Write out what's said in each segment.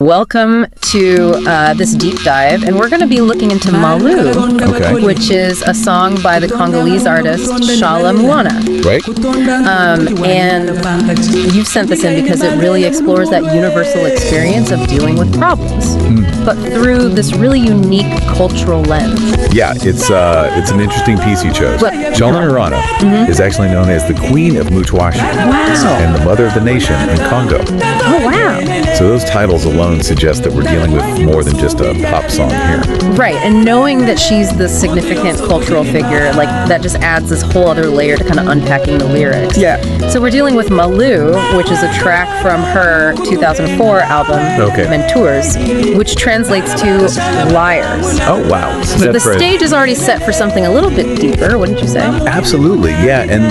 Welcome to this deep dive, and we're going to be looking into Malu, which is a song by the Congolese artist Tshala Muana. Right. And you've sent this in because it really explores that universal experience of dealing with problems, but through this really unique cultural lens. Yeah, it's an interesting piece you chose. Tshala Muana is actually known as the Queen of Mutwashi and the Mother of the Nation in Congo. Oh, wow. So those titles alone suggest that we're dealing with more than just a pop song here. Right, and knowing that she's the significant cultural figure, like, that just adds this whole other layer to kind of unpacking the lyrics. Yeah. So we're dealing with Malu, which is a track from her 2004 album, Mentors, which translates to liars. Oh, wow. So the stage is already set for something a little bit deeper, wouldn't you say? Absolutely, yeah, and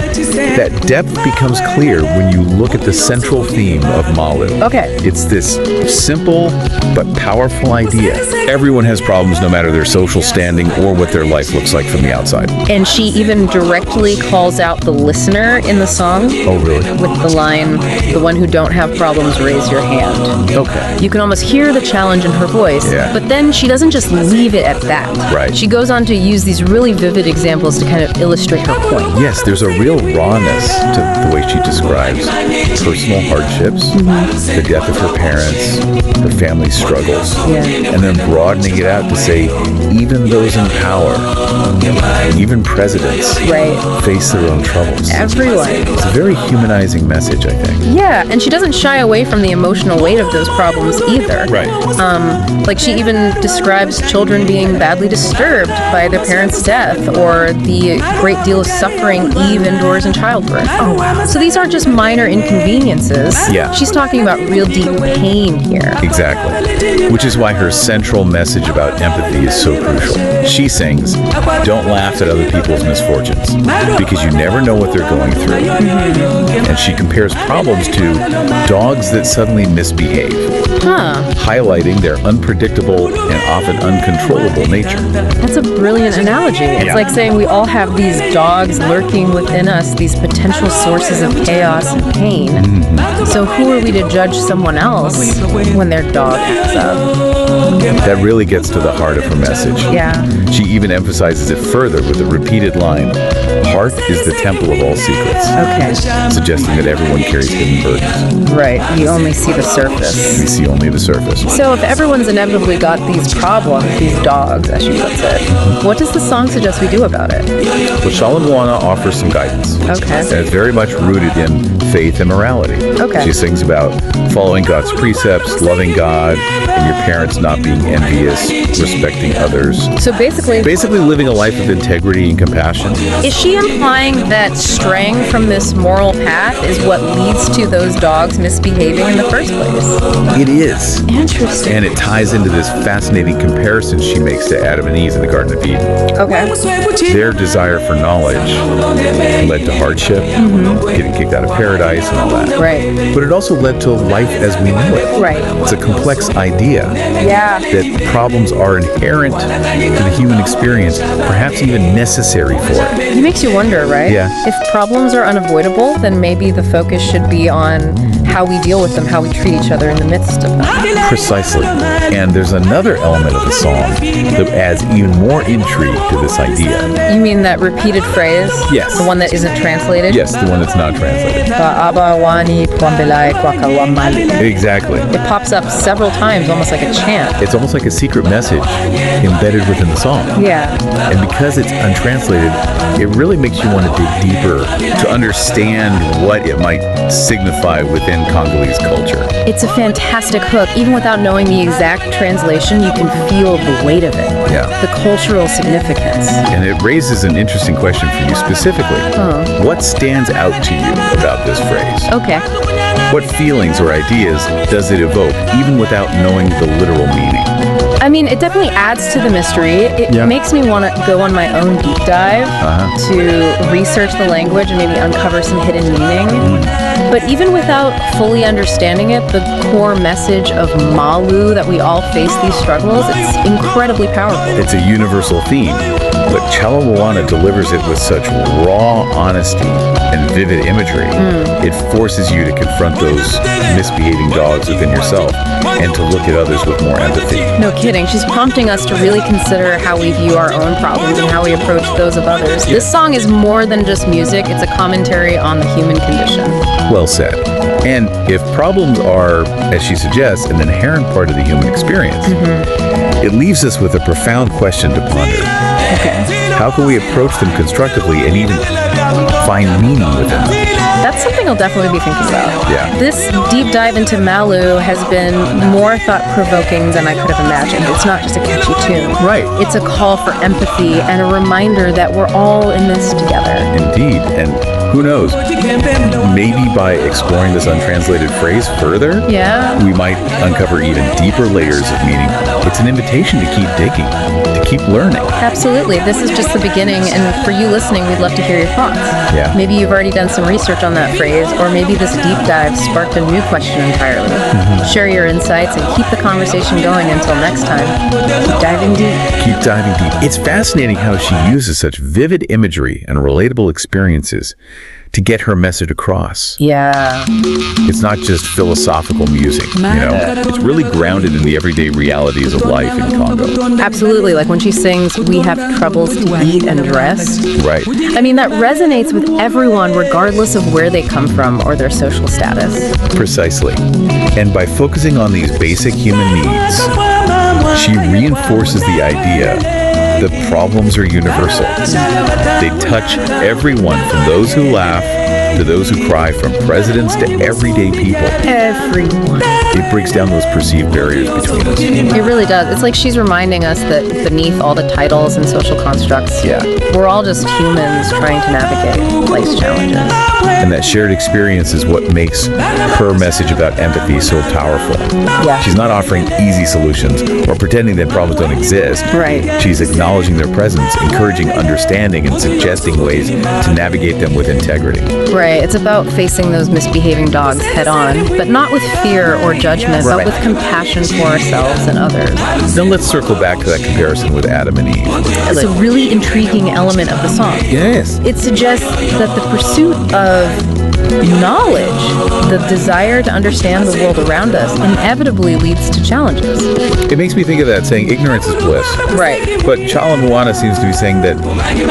that depth becomes clear when you look at the central theme of Malu. Okay. It's this simple but powerful idea. Everyone has problems no matter their social standing or what their life looks like from the outside. And she even directly calls out the listener in the song. Oh, really? With the line, "The one who don't have problems, raise your hand." Okay. You can almost hear the challenge in her voice, but then she doesn't just leave it at that. Right. She goes on to use these really vivid examples to kind of illustrate her point. Yes, there's a real rawness to the way she describes personal hardships, the death of her parents, her family's struggles, and then broadening it out to say even those in power, even presidents, face their own troubles. Everyone. It's a very humanizing message, I think. Yeah, and she doesn't shy away from the emotional weight of those problems either. Right. Like, she even describes children being badly disturbed by their parents' death, or the great deal of suffering Eve endures in childbirth. Oh, wow. So these aren't just minor inconveniences. Yeah. She's talking about real deep pain here. Exactly. Which is why her central message about empathy is so crucial. She sings, "Don't laugh at other people's misfortunes, because you never know what they're going through." And she compares problems to dogs that suddenly misbehave, highlighting their unpredictable and often uncontrollable nature. That's a brilliant analogy. It's like saying we all have these dogs lurking within us, these potential sources of chaos and pain. So who are we to judge someone else when their dog acts up? That really gets to the heart of her message. Yeah. She even emphasizes it further with the repeated line, "Heart is the temple of all secrets." Okay. Suggesting that everyone carries hidden burdens. Right. You only see the surface. We see only the surface. So if everyone's inevitably got these problems, these dogs, as she puts it, what does the song suggest we do about it? Well, Tshala Muana offers some guidance. Okay. And it's very much rooted in faith and morality. Okay. She sings about following God's precepts, loving God, and your parents not being envious, respecting others. So basically living a life of integrity and compassion. Is she implying that straying from this moral path is what leads to those dogs misbehaving in the first place? It is. Interesting. And it ties into this fascinating comparison she makes to Adam and Eve in the Garden of Eden. Okay. Their desire for knowledge led to hardship, getting kicked out of paradise and all that. Right. But it also led to life as we know it. Right. It's a complex idea that problems are inherent to the human experience, perhaps even necessary for it. It makes you wonder, right? Yeah. If problems are unavoidable, then maybe the focus should be on how we deal with them, how we treat each other in the midst of them. Precisely. And there's another element of the song that adds even more intrigue to this idea. You mean that repeated phrase? Yes. The one that isn't translated? Yes, the one that's not translated. Exactly. It pops up several times, almost like a chant. It's almost like a secret message embedded within the song. Yeah. And because it's untranslated, it really makes you want to dig deeper to understand what it might signify within Congolese culture. It's a fantastic hook. Even without knowing the exact translation, you can feel the weight of it. Yeah. The cultural significance. And it raises an interesting question for you specifically. What stands out to you about this phrase? Okay. What feelings or ideas does it evoke, even without knowing the literal meaning? I mean, it definitely adds to the mystery. It makes me want to go on my own deep dive to research the language and maybe uncover some hidden meaning. But even without fully understanding it, the core message of Malu, that we all face these struggles, it's incredibly powerful. It's a universal theme, but Tshala Muana delivers it with such raw honesty and vivid imagery. It forces you to confront those misbehaving dogs within yourself and to look at others with more empathy. No kidding. She's prompting us to really consider how we view our own problems and how we approach those of others. This song is more than just music. It's a commentary on the human condition. Well said. And if problems are, as she suggests, an inherent part of the human experience, it leaves us with a profound question to ponder. How can we approach them constructively and even find meaning within them? That's something I'll definitely be thinking about. Yeah. This deep dive into Malu has been more thought-provoking than I could have imagined. It's not just a catchy tune. Right. It's a call for empathy and a reminder that we're all in this together. Indeed. And who knows? Maybe by exploring this untranslated phrase further, we might uncover even deeper layers of meaning. It's an invitation to keep digging, to keep learning. Absolutely. This is just the beginning, and for you listening, we'd love to hear your thoughts. Yeah. Maybe you've already done some research on that phrase, or maybe this deep dive sparked a new question entirely. Share your insights and keep the conversation going until next time. Keep diving deep. Keep diving deep. It's fascinating how she uses such vivid imagery and relatable experiences to get her message across. Yeah. It's not just philosophical music, you know? It's really grounded in the everyday realities of life in Congo. Absolutely. Like when she sings, "We have troubles to eat and dress." Right. I mean, that resonates with everyone regardless of where they come from or their social status. Precisely. And by focusing on these basic human needs, she reinforces the idea that problems are universal. They touch everyone, from those who laugh to those who cry, from presidents to everyday people. Everyone. It breaks down those perceived barriers between us. It really does. It's like she's reminding us that beneath all the titles and social constructs, we're all just humans trying to navigate life's challenges. And that shared experience is what makes her message about empathy so powerful. Yeah. She's not offering easy solutions or pretending that problems don't exist. Right. She's acknowledging their presence, encouraging understanding, and suggesting ways to navigate them with integrity. Right. It's about facing those misbehaving dogs head on, but not with fear or judgment, but with compassion for ourselves and others. Now let's circle back to that comparison with Adam and Eve. It's a really intriguing element of the song. Yes. It suggests that the pursuit of knowledge, the desire to understand the world around us, inevitably leads to challenges. It makes me think of that saying, ignorance is bliss. Right. But Tshala Muana seems to be saying that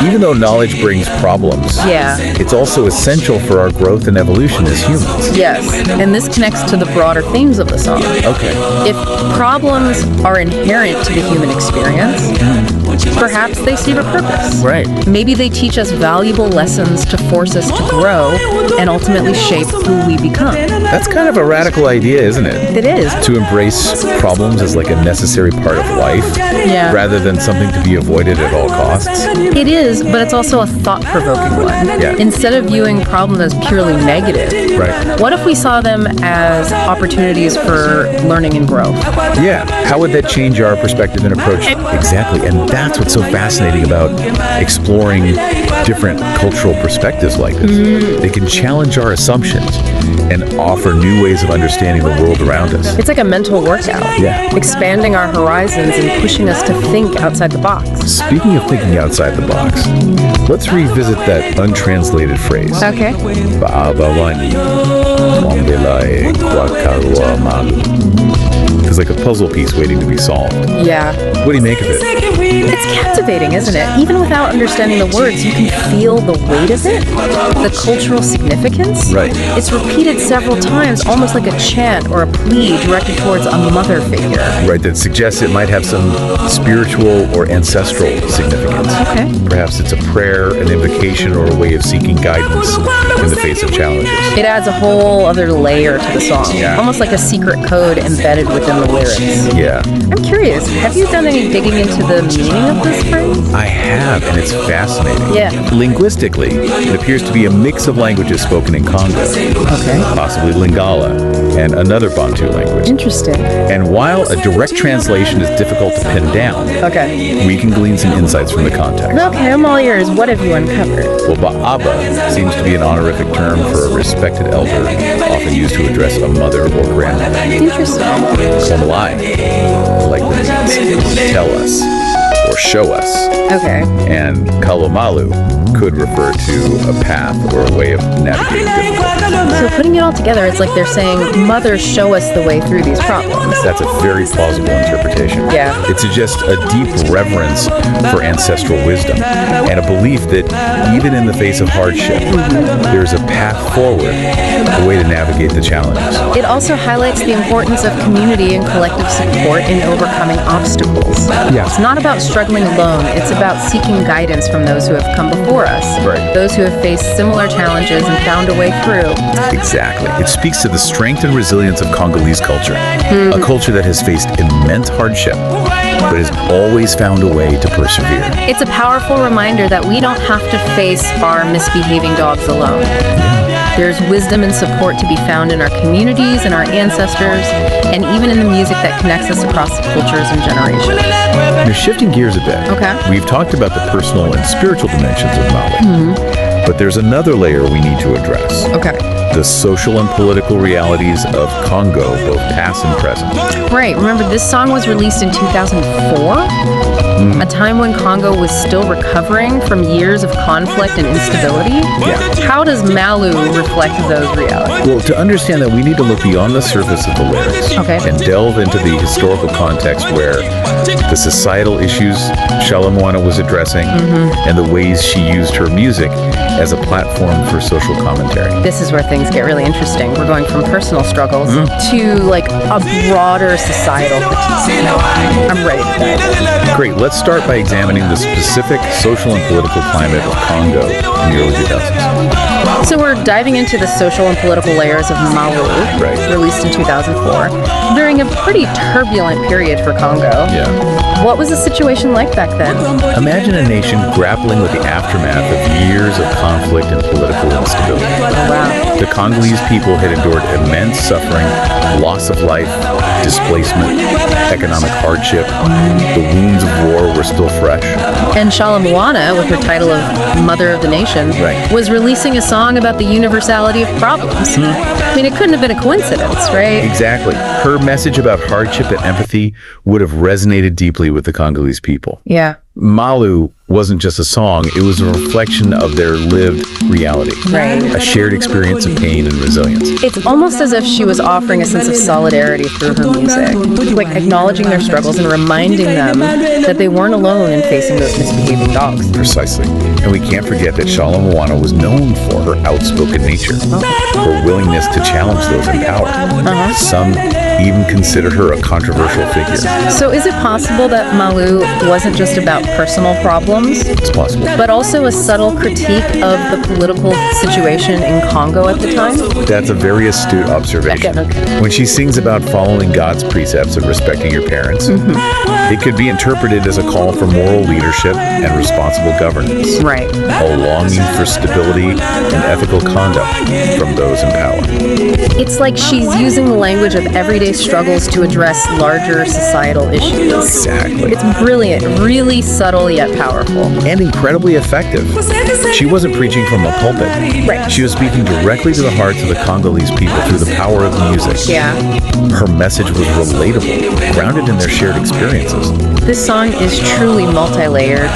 even though knowledge brings problems, it's also essential for our growth and evolution as humans. Yes, and this connects to the broader themes of the song. Okay. If problems are inherent to the human experience, perhaps they serve a purpose. Right. Maybe they teach us valuable lessons to force us to grow and ultimately shape who we become. That's kind of a radical idea, isn't it? It is. To embrace problems as like a necessary part of life, rather than something to be avoided at all costs. It is, but it's also a thought-provoking one. Yeah. Instead of viewing problems as purely negative, what if we saw them as opportunities for learning and growth? Yeah. How would that change our perspective and approach? Exactly. And that's what's so fascinating about exploring different cultural perspectives like this. They can challenge our assumptions and offer new ways of understanding the world around us. It's like a mental workout. Yeah. Expanding our horizons and pushing us to think outside the box. Speaking of thinking outside the box, let's revisit that untranslated phrase. Okay. Baabawani, Mombelai, Kwakarua Malu. It's like a puzzle piece waiting to be solved. Yeah. What do you make of it? It's captivating, isn't it? Even without understanding the words, you can feel the weight of it, the cultural significance. Right. It's repeated several times, almost like a chant or a plea directed towards a mother figure. Right, that suggests it might have some spiritual or ancestral significance. Okay. Perhaps it's a prayer, an invocation, or a way of seeking guidance in the face of challenges. It adds a whole other layer to the song, almost like a secret code embedded within the lyrics. Yeah. I'm curious, have you done any digging into the meaning of this phrase? I have, and it's fascinating. Yeah. Linguistically, it appears to be a mix of languages spoken in Congo. Okay. Possibly Lingala, and another Bantu language. Interesting. And while a direct translation is difficult to pin down, Okay. we can glean some insights from the context. Okay, I'm all ears. What have you uncovered? Well, Ba'aba seems to be an honorific term for a respected elder, often used to address a mother or grandmother. Interesting. Samalai likely means tell us or show us. Okay. And Malu could refer to a path or a way of navigating difficulties. So putting it all together, it's like they're saying, Mother, show us the way through these problems. That's a very plausible interpretation. Yeah. It's just a deep reverence for ancestral wisdom and a belief that even in the face of hardship, there's a path forward, a way to navigate the challenges. It also highlights the importance of community and collective support in overcoming obstacles. Yeah. It's not about struggling alone. It's about seeking guidance from those who have come before us. Right. Those who have faced similar challenges and found a way through. Exactly. It speaks to the strength and resilience of Congolese culture, a culture that has faced immense hardship, but has always found a way to persevere. It's a powerful reminder that we don't have to face our misbehaving dogs alone. There's wisdom and support to be found in our communities and our ancestors, and even in the music that connects us across cultures and generations. Now, shifting gears a bit, Okay. we've talked about the personal and spiritual dimensions of Malu, but there's another layer we need to address. Okay. The social and political realities of Congo, both past and present. Right. Remember, this song was released in 2004, a time when Congo was still recovering from years of conflict and instability. Yeah. How does Malu reflect those realities? Well, to understand that, we need to look beyond the surface of the lyrics and delve into the historical context where the societal issues Tshala Muana was addressing and the ways she used her music as a platform for social commentary. This is where things get really interesting. We're going from personal struggles to like a broader societal critique. I'm ready to dive in. Great. Let's start by examining the specific social and political climate of Congo in the early 2000s. So we're diving into the social and political layers of Malu, released in 2004, during a pretty turbulent period for Congo. Yeah. What was the situation like back then? Imagine a nation grappling with the aftermath of years of conflict and political instability. Oh, wow. The Congolese people had endured immense suffering, loss of life, displacement, economic hardship. The wounds of war were still fresh. And Tshala Muana, with her title of Mother of the Nation, was releasing a song about the universality of problems. I mean, it couldn't have been a coincidence, right? Exactly. Her message about hardship and empathy would have resonated deeply with the Congolese people. Yeah. Malu wasn't just a song, it was a reflection of their lived reality. Right. A shared experience of pain and resilience. It's almost as if she was offering a sense of solidarity through her music, like acknowledging their struggles and reminding them that they weren't alone in facing those misbehaving dogs. Precisely. And we can't forget that Tshala Muana was known for her outspoken nature, her willingness to challenge those in power. Some even considered her a controversial figure. So is it possible that Malu wasn't just about personal problems, It's possible. but also a subtle critique of the political situation in Congo at the time? That's a very astute observation. Okay. When she sings about following God's precepts of respecting your parents, it could be interpreted as a call for moral leadership and responsible governance. Right. A longing for stability and ethical conduct from those in power. It's like she's using the language of everyday struggles to address larger societal issues. Exactly. It's brilliant, really subtle yet powerful. And incredibly effective. She wasn't preaching from a pulpit. Right. She was speaking directly to the hearts of the Congolese people through the power of music. Yeah. Her message was relatable, grounded in their shared experiences. This song is truly multi-layered.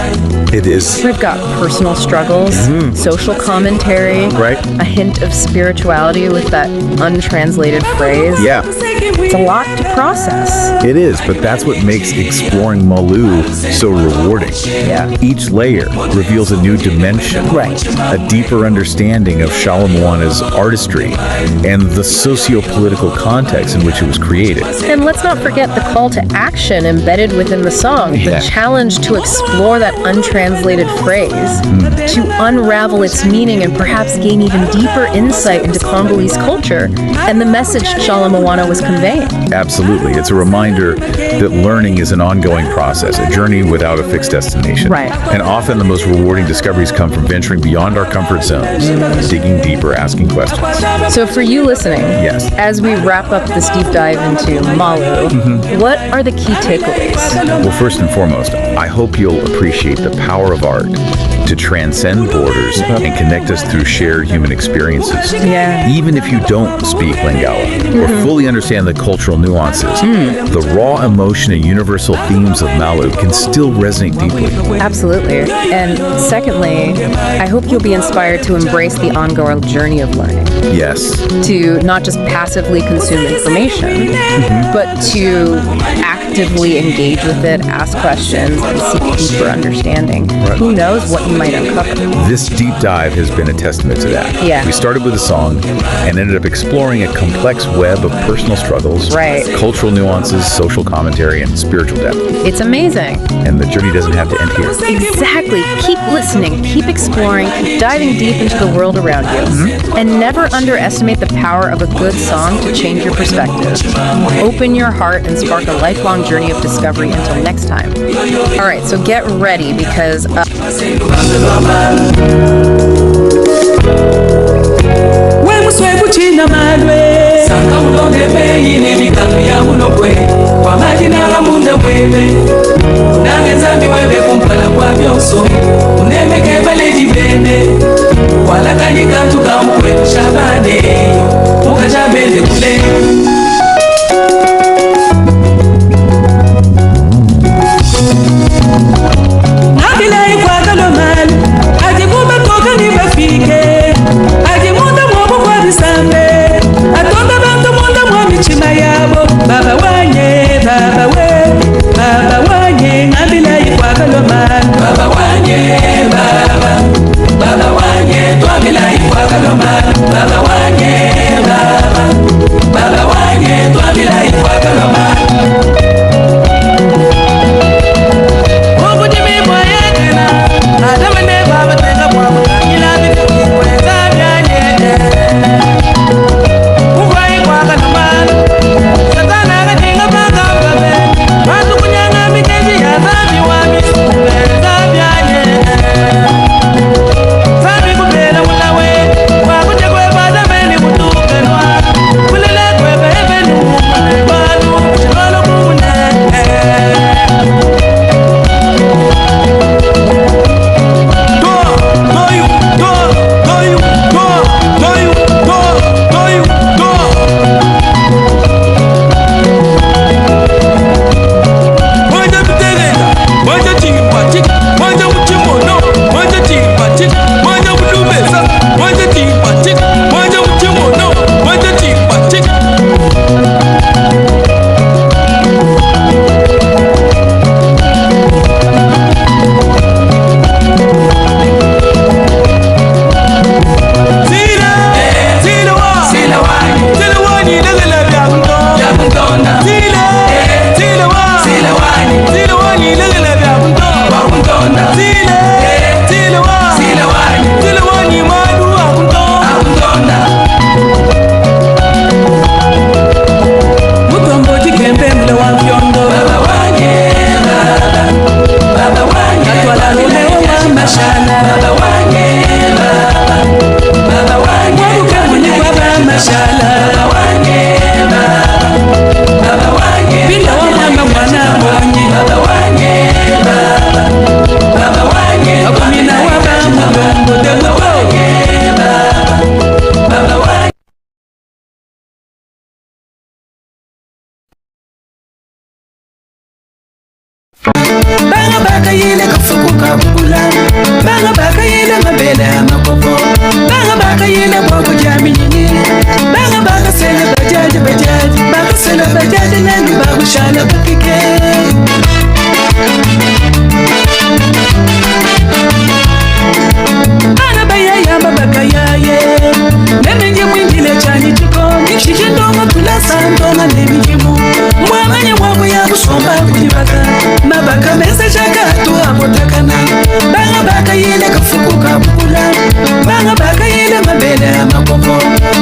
It is. We've got personal struggles, social commentary, a hint of spirituality with that untranslated phrase. Yeah. It's a lot to process. It is, but that's what makes exploring Malu so rewarding. Yeah. Each layer reveals a new dimension, a deeper understanding of Tshala Muana's artistry and the socio-political context in which it was created. And let's not forget the call to action embedded within the song, the challenge to explore that untranslated phrase, to unravel its meaning and perhaps gain even deeper insight into Congolese culture and the message Tshala Muana was conveying. Absolutely. It's a reminder that learning is an ongoing process, a journey without a fixed destination. Right. And often the most rewarding discoveries come from venturing beyond our comfort zones, digging deeper, asking questions. So for you listening, Yes. as we wrap up this deep dive into Malu, what are the key takeaways? Well, first and foremost, I hope you'll appreciate the power of art to transcend borders and connect us through shared human experiences. Yeah. Even if you don't speak Lingala or fully understand the cultural nuances, the raw emotion and universal themes of Malu can still resonate deeply. Absolutely. And secondly, I hope you'll be inspired to embrace the ongoing journey of learning, Yes. to not just passively consume information, but to actively engage with it, ask questions, and seek deeper understanding. Who knows what you might uncover. This deep dive has been a testament to that. Yeah. We started with a song and ended up exploring a complex web of personal struggles, Right. cultural nuances, social commentary, and spiritual depth. It's amazing. And the journey doesn't have to end here. Exactly. Keep listening, keep exploring, keep diving deep into the world around you. And never underestimate the power of a good song to change your perspective. Open your heart and spark a lifelong journey of discovery until next time. All right, so get ready because Sanga mulonde beyi n'emigango ya muno gwe wamaji n'alamunda bwebe nange nzambi webe kumpala kwa byonso unemeke baleji bene walakanye kantu kamukwe shabane mukajabende kule nabilai kwagalo mali ajikuba toka nibafike ajimunda mwobo kwa bisambe atonda bantu munda mwa michima yabo baba wanye nabilai kwagalo mali baba wanye twabilai kwagalo mali baba wanye twabilai kwagalo mali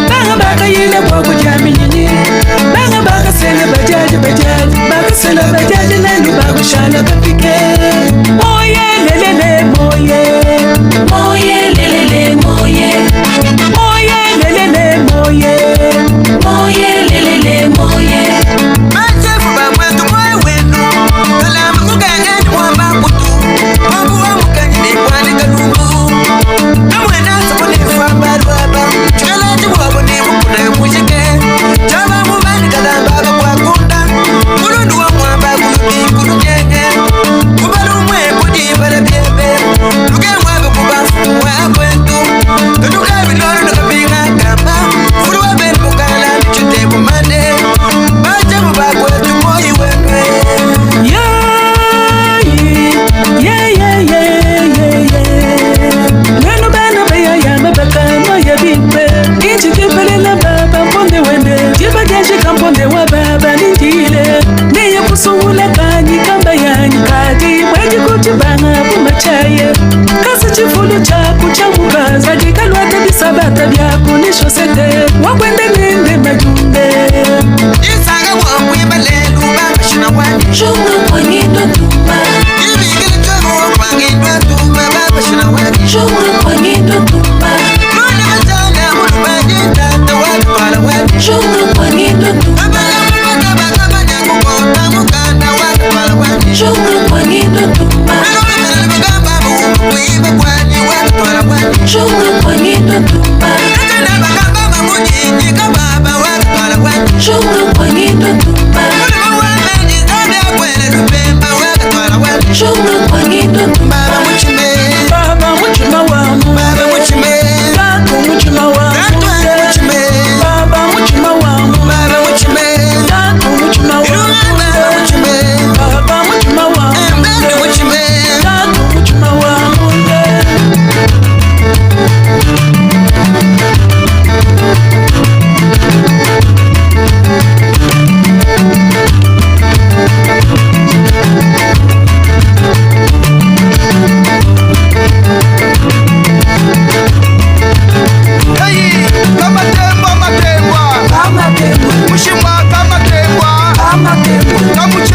Banga baka yile kwa kujamini, banga baka bajaji bakasela bajaji nenu bakushala bafike moye lelele moye moye lelele moye moye lelele moye moye lelele moye machefu babwetu moye wenu kalama mugangani mwamba kutu mabu wa mugani nikwani kalungu namwena sabuni fambaru haba chikalaji wabo ni mukuna mujike chaba mubani kalamba kwa kunda kulundu wa mwamba kulubi kulujenge kubalu mwe kudi bala biebe luke mwabe kubafu mwa kwentu tutuka biloro nakapinga kamba furu wa beni mukala michute kumande bacha mubakwe tumoyi wenwe nenu bana baya ya mabaka moya bimbe inchi kipelela baba mponde wende jibajaji kamponde wa baba nindile neye kusungula kanyi kamba yanyi kati mweji kutibanga bumachaye kasi chifulu chaku chamukaza jikalwata bisabata byaku nishosete wakwende nende majunde isaga wamwimba lelu baba shina wani shunga kwangindo tumba ibigili chogo kwangindo tumba baba shina wani shunga kwangindo tumba mwana mazanga mulu majitata watu wala wani shunga kwangindo tumba shunga kwangindo tumba shunga kwangindo tumba shunga kwangindo tumba shunga kwangindo tumba baba muchima wangu baba muchime baba muchima wangu baba muchima wangu baba muchime baba muchima wangu baba muchima wangu baba muchima wangu Mushimwa kama tembwa, kamuche